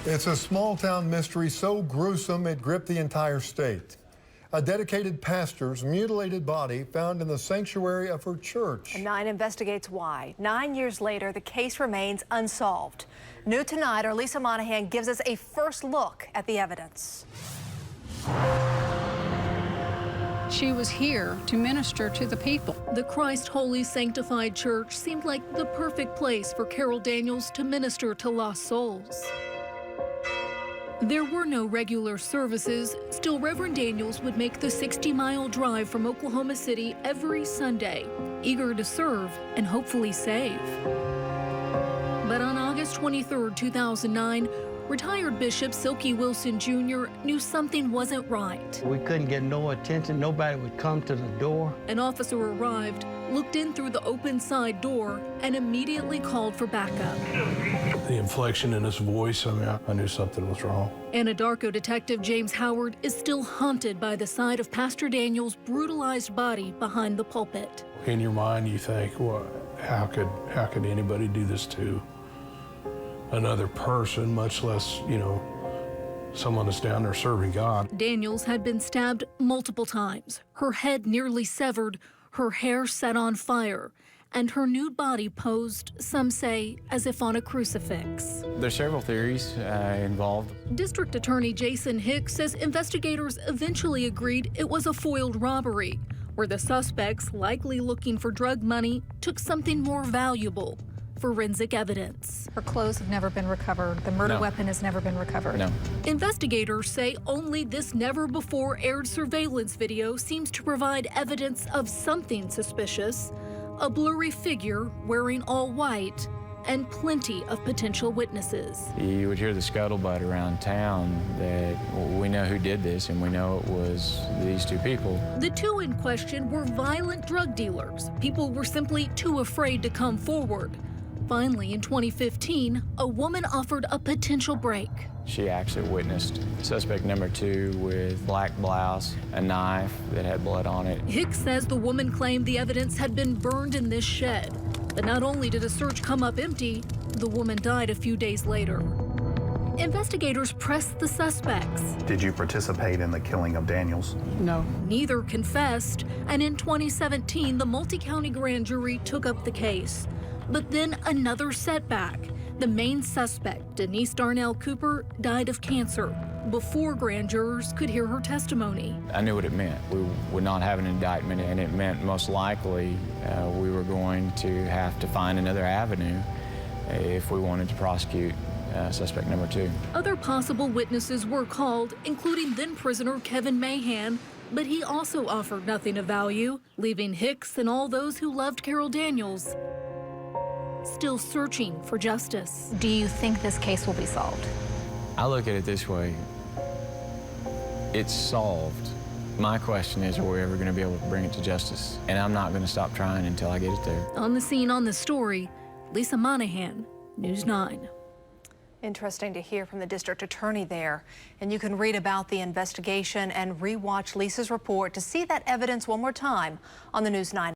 It's a small-town mystery so gruesome it gripped the entire state. A dedicated pastor's mutilated body found in the sanctuary of her church. And 9 investigates why. 9 years later, the case remains unsolved. New tonight, our Lisa Monahan gives us a first look at the evidence. She was here to minister to the people. The Christ Holy Sanctified Church seemed like the perfect place for Carol Daniels to minister to lost souls. There were no regular services, still Reverend Daniels would make the 60-mile drive from Oklahoma City every Sunday, eager to serve and hopefully save. But on August 23, 2009, retired Bishop Silky Wilson Jr. knew something wasn't right. We couldn't get no attention. Nobody would come to the door. An officer arrived, looked in through the open side door, and immediately called for backup. The inflection in his voice, I knew something was wrong. Anadarko detective James Howard is still haunted by the sight of Pastor Daniels' brutalized body behind the pulpit. In your mind, you think, well, how could anybody do this to another person, much less, someone that's down there serving God? Daniels had been stabbed multiple times, her head nearly severed, her hair set on fire, and her nude body posed, some say, as if on a crucifix. There's several theories involved. District Attorney Jason Hicks says investigators eventually agreed it was a foiled robbery, where the suspects, likely looking for drug money, took something more valuable: forensic evidence. Her clothes have never been recovered. The murder weapon has never been recovered. No. Investigators say only this never-before-aired surveillance video seems to provide evidence of something suspicious: a blurry figure wearing all white and plenty of potential witnesses. You would hear the scuttlebutt around town that we know who did this, and we know it was these two people. The two in question were violent drug dealers. People were simply too afraid to come forward. Finally, in 2015, a woman offered a potential break. She actually witnessed suspect number 2 with black blouse, a knife that had blood on it. Hicks says the woman claimed the evidence had been burned in this shed. But not only did the search come up empty, the woman died a few days later. Investigators pressed the suspects. Did you participate in the killing of Daniels? No. Neither confessed, and in 2017, the multi-county grand jury took up the case. But then another setback. The main suspect, Denise Darnell Cooper, died of cancer before grand jurors could hear her testimony. I knew what it meant. We would not have an indictment, and it meant most likely we were going to have to find another avenue if we wanted to prosecute suspect number 2. Other possible witnesses were called, including then-prisoner Kevin Mahan, but he also offered nothing of value, leaving Hicks and all those who loved Carol Daniels still searching for justice. Do you think this case will be solved? I look at it this way. It's solved. My question is, are we ever going to be able to bring it to justice? And I'm not going to stop trying until I get it there. On the scene on the story, Lisa Monahan, News 9. Interesting to hear from the district attorney there. And you can read about the investigation and rewatch Lisa's report to see that evidence one more time on the News 9.